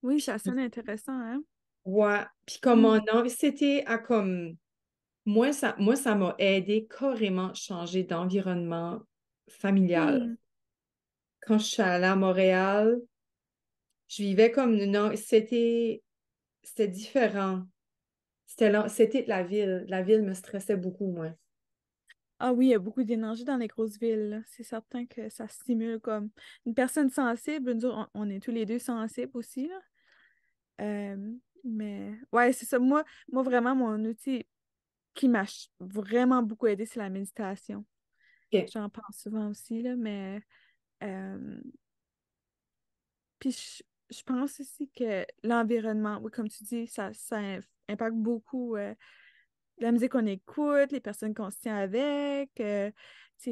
Speaker 2: Oui, ça
Speaker 1: Puis,
Speaker 2: sonne intéressant, hein?
Speaker 1: ouais. Puis comme mon
Speaker 2: Mhm.
Speaker 1: anxiété a comme. Moi, ça m'a aidé carrément à changer d'environnement familial.
Speaker 2: Hmm.
Speaker 1: Quand je suis allée à Montréal, je vivais comme non, c'était différent. C'était de la ville. La ville me stressait beaucoup, moi.
Speaker 2: Ah oui, il y a beaucoup d'énergie dans les grosses villes, là. C'est certain que ça stimule comme une personne sensible. Nous autres, on est tous les deux sensibles aussi, là. Mais ouais, c'est ça. Moi, vraiment, mon outil qui m'a vraiment beaucoup aidé, c'est la méditation.
Speaker 1: OK.
Speaker 2: J'en parle souvent aussi, là, mais euh, puis je pense aussi que l'environnement, oui, comme tu dis, ça impacte beaucoup la musique qu'on écoute, les personnes qu'on se tient avec, tu sais,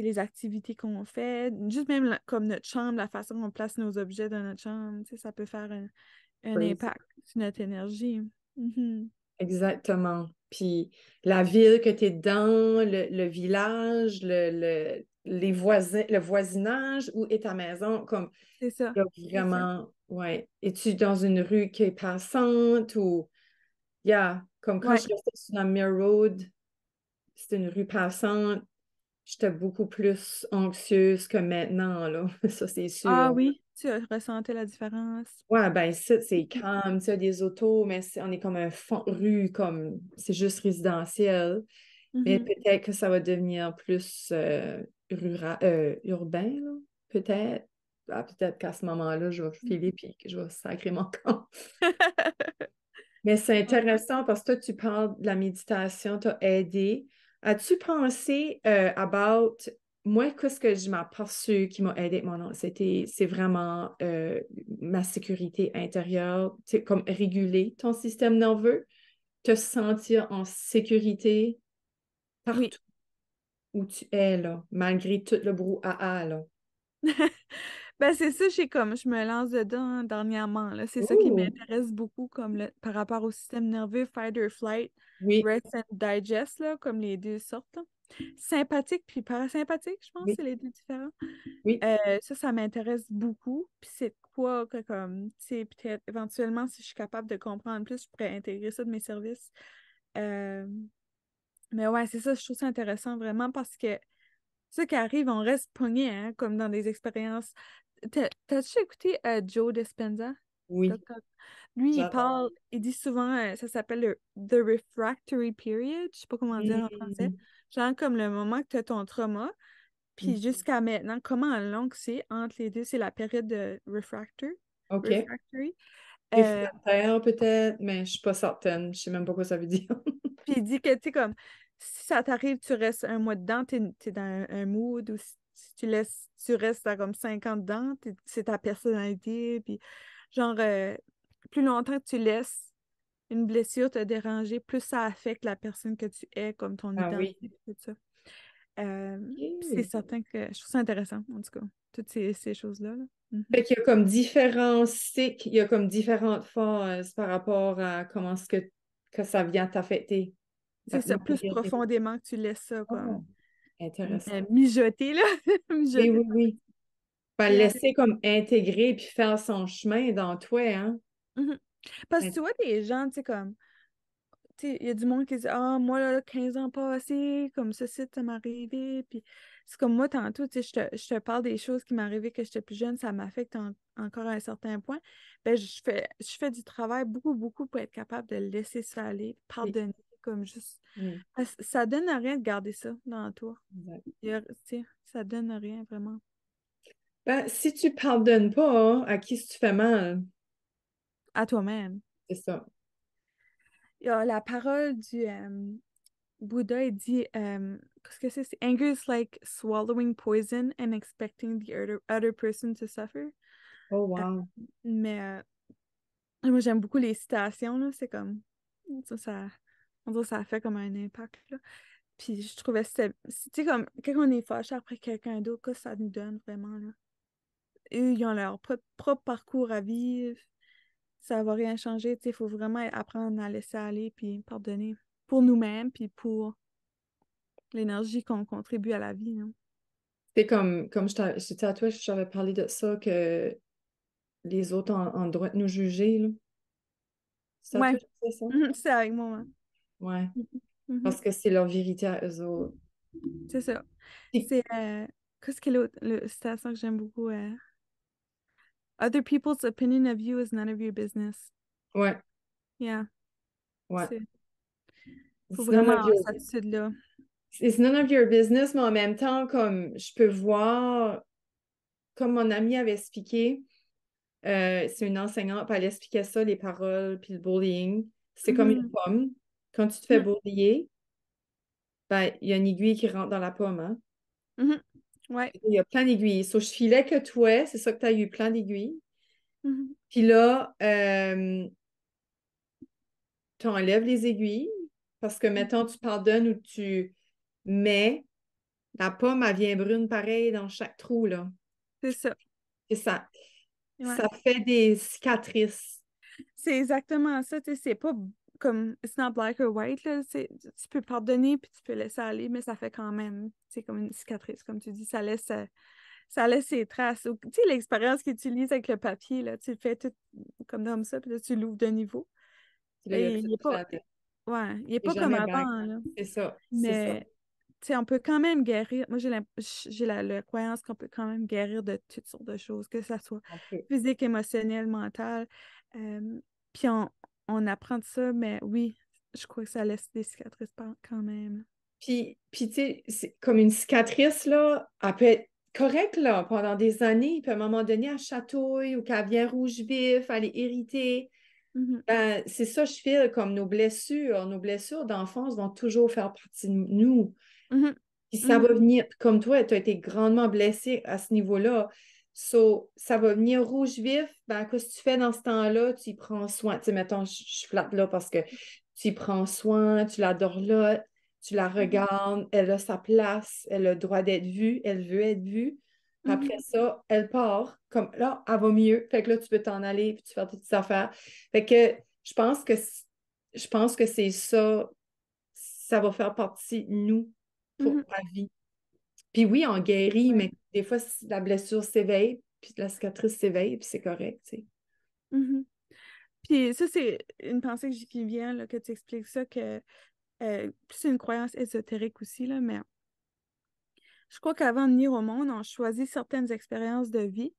Speaker 2: les activités qu'on fait, juste même comme notre chambre, la façon qu'on place nos objets dans notre chambre, tu sais, ça peut faire un
Speaker 1: Crazy.
Speaker 2: impact sur notre énergie. Mhm.
Speaker 1: Exactement. Puis la ville que tu es dans, le village, les voisins, le voisinage, où est ta maison, comme
Speaker 2: C'est ça,
Speaker 1: il y a
Speaker 2: c'est ça.
Speaker 1: vraiment, ouais. Es-tu dans une rue qui est passante ou, yeah, comme quand
Speaker 2: Ouais.
Speaker 1: je restais sur la Mirror Road, c'était une rue passante, j'étais beaucoup plus anxieuse que maintenant, là. Ça, c'est
Speaker 2: Ah
Speaker 1: sûr.
Speaker 2: oui, tu as ressenti la différence.
Speaker 1: Ouais, ben, ça, c'est calme, tu as des autos, mais on est comme un fond de rue, comme, c'est juste résidentiel. Mais
Speaker 2: Mhm.
Speaker 1: peut-être que ça va devenir plus urbain, là. Peut-être. Ah, peut-être qu'à ce moment-là, je vais filer puis que je vais sacrer mon camp. Mais c'est intéressant parce que toi, tu parles de la méditation, t'as aidé. As-tu pensé about moi, qu'est-ce que je m'aperçu qui m'a aidé avec mon anxiété, c'est vraiment ma sécurité intérieure, tu sais, comme réguler ton système nerveux. te sentir en sécurité
Speaker 2: Oui.
Speaker 1: partout où tu es, là, malgré tout le brouhaha, là.
Speaker 2: Ben, c'est ça, je me lance dedans dernièrement, là. C'est ça qui
Speaker 1: Oh,
Speaker 2: m'intéresse beaucoup, par rapport au système nerveux, fight or flight,
Speaker 1: oui,
Speaker 2: rest and digest, là, comme les deux sortes, là. Sympathique puis parasympathique, je pense,
Speaker 1: oui,
Speaker 2: c'est les deux différents.
Speaker 1: oui,
Speaker 2: Ça m'intéresse beaucoup. Puis c'est quoi que, comme, tu sais, peut-être éventuellement, si je suis capable de comprendre plus, je pourrais intégrer ça de mes services. Euh, mais ouais, c'est ça, je trouve ça intéressant vraiment parce que ce qui arrive, on reste pogné, hein, comme dans des expériences. T'as-tu écouté Joe Dispenza?
Speaker 1: oui,
Speaker 2: Docteur? Lui,
Speaker 1: j'adore.
Speaker 2: il dit souvent, ça s'appelle le The Refractory Period, je sais pas comment dire en français.
Speaker 1: Mm,
Speaker 2: Genre comme le moment que tu as ton trauma, puis
Speaker 1: mm.
Speaker 2: jusqu'à maintenant, comment long que c'est entre les deux, c'est la période de
Speaker 1: OK.
Speaker 2: refractory. Euh,
Speaker 1: Réfractaire, peut-être, mais je suis pas certaine. Je sais même pas quoi ça veut dire.
Speaker 2: Puis il dit que, tu sais, comme, si ça t'arrive, tu restes un mois dedans, t'es dans un mood, ou si tu restes à comme 50 dedans, c'est ta personnalité, puis genre, plus longtemps que tu laisses une blessure te déranger, plus ça affecte la personne que tu es, comme ton
Speaker 1: Ah oui.
Speaker 2: identité, tout ça. Puis c'est
Speaker 1: OK.
Speaker 2: certain que je trouve ça intéressant, en tout cas, toutes ces choses-là, là. Mhm.
Speaker 1: Fait qu'il y a comme différents cycles, il y a comme différentes phases par rapport à comment est-ce que ça vient t'affecter.
Speaker 2: C'est ça, plus
Speaker 1: Malgré-
Speaker 2: profondément que tu laisses ça, comme,
Speaker 1: Oh, intéressant.
Speaker 2: mijoter, là,
Speaker 1: Oui,
Speaker 2: mijoter.
Speaker 1: oui, oui. Ben,
Speaker 2: Yeah.
Speaker 1: laisser comme intégrer puis faire son chemin dans toi, hein?
Speaker 2: Mhm. Parce que
Speaker 1: Int-
Speaker 2: tu vois des gens, tu sais, comme, tu sais, il y a du monde qui dit, ah, moi, là, 15 ans passés, comme ça m'est arrivé. Puis c'est comme moi, tantôt, tu sais, je te parle des choses qui m'est arrivé quand j'étais plus jeune, ça m'affecte encore à un certain point. Ben, je fais du travail beaucoup, beaucoup pour être capable de laisser ça aller,
Speaker 1: Oui,
Speaker 2: pardonner, comme juste.
Speaker 1: oui,
Speaker 2: Parce que ça donne rien de garder ça dans toi.
Speaker 1: exact.
Speaker 2: Tu sais, ça donne rien, vraiment.
Speaker 1: Ben, si tu pardonnes pas, hein, à qui tu fais mal?
Speaker 2: À toi-même.
Speaker 1: C'est ça.
Speaker 2: Il y a la parole du, Bouddha, il dit, qu'est-ce que c'est? Anger is like swallowing poison and expecting the other person to suffer.
Speaker 1: Oh,
Speaker 2: Euh,
Speaker 1: wow.
Speaker 2: mais moi, j'aime beaucoup les citations, là. C'est comme, ça, on dirait que ça a fait comme un impact, là. Puis je trouvais que tu sais, comme, quand on est fâché après quelqu'un d'autre, que ça nous donne vraiment, là. Eux, ils ont leur propre parcours à vivre. Ça va rien changer, tu sais. Il faut vraiment apprendre à laisser aller puis pardonner pour nous-mêmes puis pour l'énergie qu'on contribue à la vie, hein.
Speaker 1: C'est comme je disais à toi, j'avais parlé de ça, que les autres ont le droit de nous juger, là. C'est à
Speaker 2: Ouais.
Speaker 1: toi que je disais ça?
Speaker 2: Mhm, c'est avec moi.
Speaker 1: Ouais.
Speaker 2: Mhm. Mhm.
Speaker 1: Parce que c'est leur vérité à eux autres.
Speaker 2: C'est ça.
Speaker 1: Puis-
Speaker 2: C'est qu'est-ce que l'autre citation que j'aime beaucoup? Other people's opinion of you is none of your business.
Speaker 1: Ouais,
Speaker 2: Yeah.
Speaker 1: ouais.
Speaker 2: C'est faut
Speaker 1: It's none
Speaker 2: vraiment
Speaker 1: of
Speaker 2: avoir
Speaker 1: your,
Speaker 2: cette attitude-là.
Speaker 1: it's none of your business, mais en même temps, comme je peux voir, comme mon ami avait expliqué, c'est une enseignante, puis elle expliquait ça, les paroles, puis le bullying. C'est comme une
Speaker 2: Mhm.
Speaker 1: pomme. Quand tu te fais
Speaker 2: Mhm.
Speaker 1: bullier, ben, il y a une aiguille qui rentre dans la pomme, hein.
Speaker 2: Mhm. Ouais.
Speaker 1: Il y a plein d'aiguilles. So, je filais que toi, c'est ça que tu as eu plein d'aiguilles.
Speaker 2: Mhm.
Speaker 1: Puis là, tu enlèves les aiguilles parce que, mettons, tu pardonnes ou tu mets, la pomme, elle vient brune pareil dans chaque trou, là.
Speaker 2: C'est ça.
Speaker 1: Et ça,
Speaker 2: Ouais.
Speaker 1: ça fait des cicatrices.
Speaker 2: C'est exactement ça, tu sais, c'est pas comme it's not black or white, là. Tu peux pardonner puis tu peux laisser aller, mais ça fait quand même, c'est comme une cicatrice, comme tu dis, ça laisse ses traces. Ou, tu sais, l'expérience qu'ils utilisent avec le papier, là, tu le fais tout comme ça, puis là, tu l'ouvres de niveau.
Speaker 1: Puis là, il y a
Speaker 2: Et
Speaker 1: tout
Speaker 2: il est
Speaker 1: ça
Speaker 2: pas,
Speaker 1: à tête.
Speaker 2: ouais, il est
Speaker 1: C'est
Speaker 2: pas comme
Speaker 1: jamais back.
Speaker 2: avant, là.
Speaker 1: C'est ça, c'est ça.
Speaker 2: Mais, tu sais, on peut quand même guérir. Moi, j'ai la croyance qu'on peut quand même guérir de toutes sortes de choses, que ça soit
Speaker 1: On peut.
Speaker 2: physique, émotionnel, mental. Euh, Puis on apprend de ça, mais oui, je crois que ça laisse des cicatrices quand même.
Speaker 1: Puis tu sais, c'est comme une cicatrice, là, elle peut être correcte, là, pendant des années, puis à un moment donné, elle chatouille ou qu'elle vient rouge vif, elle est irritée.
Speaker 2: Mhm,
Speaker 1: Ben, c'est ça, je file comme nos blessures. Nos blessures d'enfance vont toujours faire partie de nous.
Speaker 2: mhm,
Speaker 1: Puis ça
Speaker 2: mhm.
Speaker 1: va venir, comme toi, tu as été grandement blessé à ce niveau-là. So, ça va venir rouge vif. Ben, qu'est-ce que tu fais dans ce temps-là? Tu y prends soin. Tu sais, mettons, je flatte là parce que tu y prends soin, tu l'adores là, tu la regardes, elle a sa place, elle a le droit d'être vue, elle veut être vue. Puis après
Speaker 2: Mhm.
Speaker 1: ça, elle part, comme là, elle va mieux. Fait que là, tu peux t'en aller, puis tu fais toutes tes affaires. Fait que je pense que c'est ça, ça va faire partie de nous pour
Speaker 2: Mhm.
Speaker 1: la vie. Puis oui, on guérit,
Speaker 2: Ouais.
Speaker 1: mais des fois, la blessure s'éveille, puis la cicatrice s'éveille, puis c'est correct, tu sais.
Speaker 2: Mhm. Puis ça, c'est une pensée qui vient, là, que tu expliques ça, que c'est une croyance ésotérique aussi, là, mais je crois qu'avant de venir au monde, on choisit certaines expériences de vie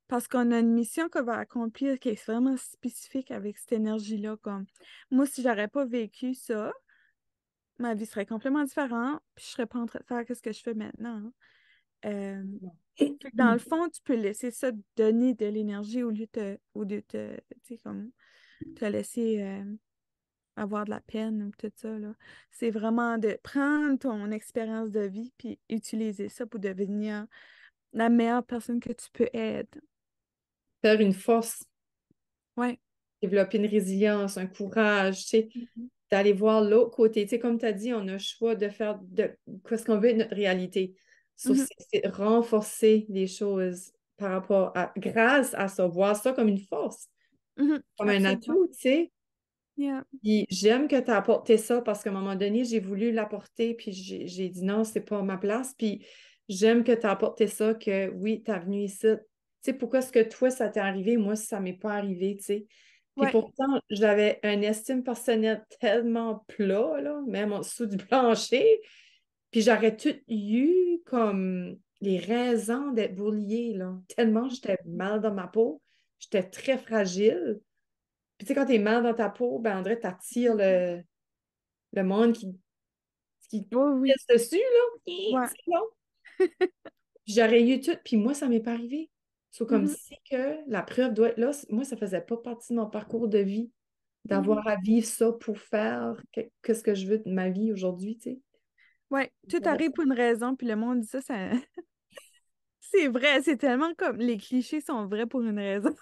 Speaker 2: parce qu'on a une mission qu'on va accomplir qui est vraiment spécifique avec cette énergie-là. Comme moi, si j'aurais pas vécu ça, ma vie serait complètement différente, puis je serais pas en train de faire ce que je fais maintenant, hein. Euh, Fait que dans le fond, tu peux laisser ça te donner de l'énergie au lieu de tu sais, comme, te laisser avoir de la peine ou tout ça, là. C'est vraiment de prendre ton expérience de vie puis utiliser ça pour devenir la meilleure personne que tu peux être.
Speaker 1: Faire une force,
Speaker 2: Ouais.
Speaker 1: développer une résilience, un courage, tu sais,
Speaker 2: Mhm.
Speaker 1: d'aller voir l'autre côté. Tu sais, comme tu as dit, on a le choix de faire de ce qu'on veut de notre réalité. So,
Speaker 2: Mhm.
Speaker 1: c'est renforcer les choses par rapport à, grâce à ça, voir ça comme une force,
Speaker 2: Mhm.
Speaker 1: comme un
Speaker 2: Absolument.
Speaker 1: atout, tu sais.
Speaker 2: Yeah.
Speaker 1: Puis j'aime que tu as apporté ça parce qu'à un moment donné, j'ai voulu l'apporter, puis j'ai dit non, c'est pas ma place. Puis j'aime que tu as apporté ça, que oui, tu es venu ici. Tu sais, pourquoi est-ce que toi, ça t'est arrivé? Moi, ça m'est pas arrivé, tu sais. Puis
Speaker 2: Ouais.
Speaker 1: pourtant, j'avais un estime personnelle tellement plat, là, même en dessous du plancher. Puis j'aurais tout eu comme les raisons d'être bulliée, là. Tellement j'étais mal dans ma peau. J'étais très fragile. Puis tu sais, quand t'es mal dans ta peau, ben, on dirait que t'attires le monde qui te
Speaker 2: Oui, oui.
Speaker 1: pisse dessus, là.
Speaker 2: Ouais.
Speaker 1: C'est bon. Puis j'aurais eu tout, puis moi, ça m'est pas arrivé. C'est comme
Speaker 2: Mhm.
Speaker 1: si que la preuve doit être là. Moi, ça faisait pas partie de mon parcours de vie,
Speaker 2: Mhm.
Speaker 1: d'avoir à vivre ça pour faire ce que je veux de ma vie aujourd'hui, tu sais.
Speaker 2: Ouais. Tout arrive pour une raison, puis le monde dit ça, c'est vrai. C'est tellement comme les clichés sont vrais pour une raison.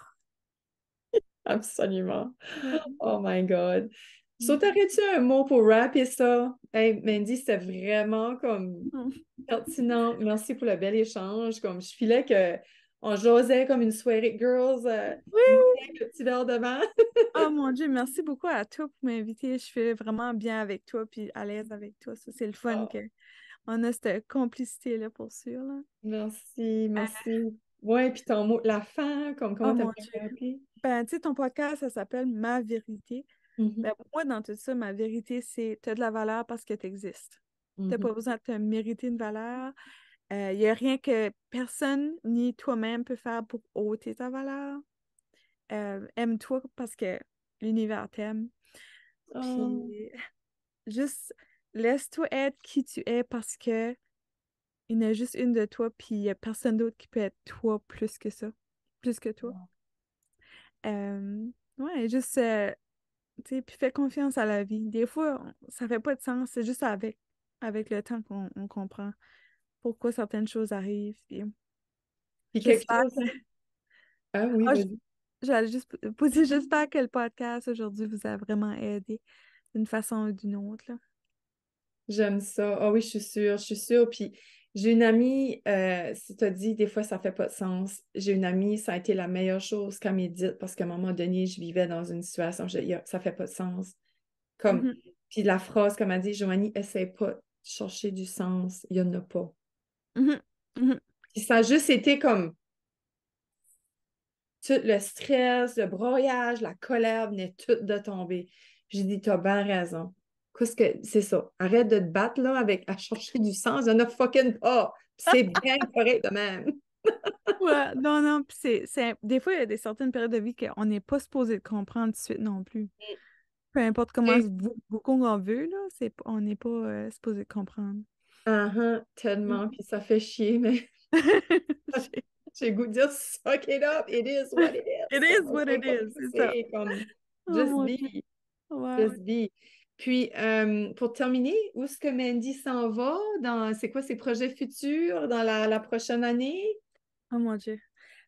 Speaker 1: Absolument.
Speaker 2: Ouais.
Speaker 1: Oh my God. So,
Speaker 2: Mhm.
Speaker 1: t'aurais-tu un mot pour rapper ça? Hey, Mandy, c'était vraiment comme pertinent. Merci pour le bel échange. Comme je filais que on jasait comme une soirée de girls, moi
Speaker 2: Oui!
Speaker 1: avec le petit verre de vin.
Speaker 2: Oh mon Dieu, merci beaucoup à toi pour m'inviter. Je suis vraiment bien avec toi puis à l'aise avec toi. Ça, c'est le fun
Speaker 1: Oh,
Speaker 2: qu'on a cette complicité-là pour sûr, là.
Speaker 1: merci, merci. Ouais, puis ton mot, la fin, comme
Speaker 2: Oh
Speaker 1: comment
Speaker 2: mon
Speaker 1: t'aimerais
Speaker 2: Dieu.
Speaker 1: rappeler?
Speaker 2: Ben, tu sais, ton podcast, ça s'appelle Ma vérité.
Speaker 1: Mhm,
Speaker 2: Ben, moi, dans tout ça, ma vérité, c'est t'as de la valeur parce que tu existes. T'as
Speaker 1: mhm.
Speaker 2: pas besoin de te mériter une valeur. Il n'y a rien que personne ni toi-même peut faire pour ôter ta valeur. Aime-toi parce que l'univers t'aime.
Speaker 1: Oh,
Speaker 2: Puis juste laisse-toi être qui tu es parce que il y en a juste une de toi, puis il n'y a personne d'autre qui peut être toi plus que ça, plus que toi. Ouais, juste, tu sais, puis fais confiance à la vie. Des fois, ça fait pas de sens, c'est juste avec le temps qu'on on comprend pourquoi certaines choses arrivent. Puis
Speaker 1: puis quelque
Speaker 2: j'espère
Speaker 1: chose. Ah oui,
Speaker 2: ah,
Speaker 1: vas-y.
Speaker 2: j'allais juste poser, j'espère que le podcast aujourd'hui vous a vraiment aidé d'une façon ou d'une autre, là.
Speaker 1: J'aime ça. Ah oui, je suis sûre, je suis sûre. Puis j'ai une amie, si tu as dit, des fois, ça fait pas de sens. J'ai une amie, ça a été la meilleure chose qu'elle m'ait dite parce qu'à un moment donné, je vivais dans une situation, ça fait pas de sens. Comme,
Speaker 2: Mhm,
Speaker 1: puis la phrase, comme elle dit, Joanie, essaie pas de chercher du sens, il y en a pas.
Speaker 2: mhm, mhm,
Speaker 1: Puis ça a juste été comme tout le stress, le broyage, la colère venait tout de tomber. J'ai dit, t'as bien raison. Qu'est-ce que c'est ça? Arrête de te battre là avec à chercher du sens, il y en a fucking pas. Puis c'est bien correct de même.
Speaker 2: ouais, non, non, puis des fois, il y a des certaines périodes de vie qu'on n'est pas supposé de comprendre tout de suite non plus. Peu importe comment
Speaker 1: Et,
Speaker 2: beaucoup on veut, là, on n'est pas supposé de comprendre.
Speaker 1: tellement,
Speaker 2: Mm.
Speaker 1: puis ça fait chier, mais
Speaker 2: J'ai-
Speaker 1: j'ai le goût de dire suck it up, it is what it
Speaker 2: It
Speaker 1: is.
Speaker 2: is
Speaker 1: Comme,
Speaker 2: what
Speaker 1: peu
Speaker 2: it
Speaker 1: importe
Speaker 2: is,
Speaker 1: ce que
Speaker 2: c'est ça.
Speaker 1: c'est, comme
Speaker 2: Oh
Speaker 1: just
Speaker 2: mon
Speaker 1: be,
Speaker 2: Dieu. Ouais.
Speaker 1: just be. Puis, pour terminer, où est-ce que Mandy s'en va? C'est quoi ses projets futurs dans la prochaine année?
Speaker 2: Oh mon Dieu.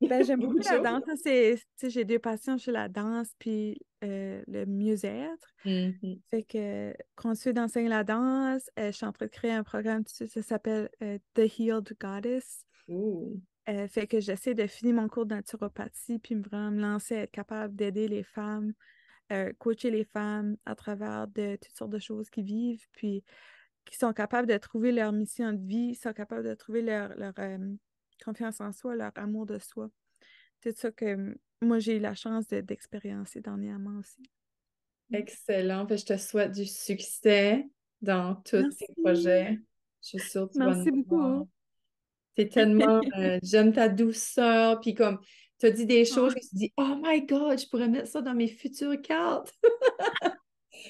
Speaker 2: Ben, j'aime beaucoup
Speaker 1: Beaucoup de
Speaker 2: la
Speaker 1: choses.
Speaker 2: danse. Ça, tu sais, j'ai deux passions chez la danse puis le mieux-être.
Speaker 1: Mhm.
Speaker 2: Fait que continue d'enseigner la danse. Je suis en train de créer un programme, tu sais, ça s'appelle The Healed Goddess.
Speaker 1: Ouh.
Speaker 2: Fait que j'essaie de finir mon cours de naturopathie puis vraiment me lancer à être capable d'aider les femmes, coacher les femmes à travers de toutes sortes de choses qu'ils vivent, puis qui sont capables de trouver leur mission de vie, sont capables de trouver leur confiance en soi, leur amour de soi. C'est ça que moi, j'ai eu la chance d'expériencer dernièrement aussi. Mm.
Speaker 1: Excellent. Fait, je te souhaite du succès dans tous tes
Speaker 2: Merci.
Speaker 1: projets. Je suis sûre que tu vas nous
Speaker 2: Merci
Speaker 1: voir.
Speaker 2: beaucoup.
Speaker 1: C'est tellement, j'aime ta douceur, puis comme tu as dit des choses,
Speaker 2: Ah,
Speaker 1: je me suis dit, oh my God, je pourrais mettre ça dans mes futures cartes.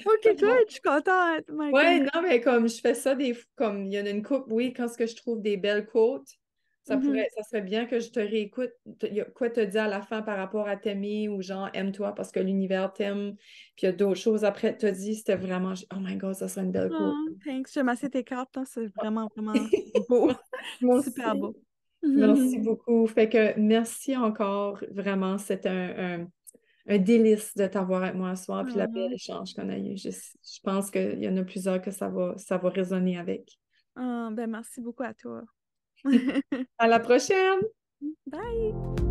Speaker 2: OK, good, je suis contente. My
Speaker 1: Ouais,
Speaker 2: goodness.
Speaker 1: non, mais comme je fais ça comme il y en a une coupe, oui, quand ce que je trouve des belles quotes,
Speaker 2: Mhm.
Speaker 1: ça serait bien que je te réécoute. Il y a quoi te dire à la fin par rapport à t'aimer ou genre aime-toi parce que l'univers t'aime. Puis il y a d'autres choses après, te dit, c'était vraiment, oh my God, ça serait une belle quote.
Speaker 2: Oh, thanks. J'aime assez tes cartes, hein, c'est vraiment, vraiment beau.
Speaker 1: Moi
Speaker 2: Super
Speaker 1: aussi.
Speaker 2: beau.
Speaker 1: Merci beaucoup. Fait que merci encore. Vraiment, c'est un délice de t'avoir avec moi ce soir, puis la belle
Speaker 2: Ah,
Speaker 1: échange qu'on a eu. Je pense qu'il y en a plusieurs que ça va résonner avec.
Speaker 2: ah, ben merci beaucoup à toi.
Speaker 1: À la prochaine!
Speaker 2: Bye!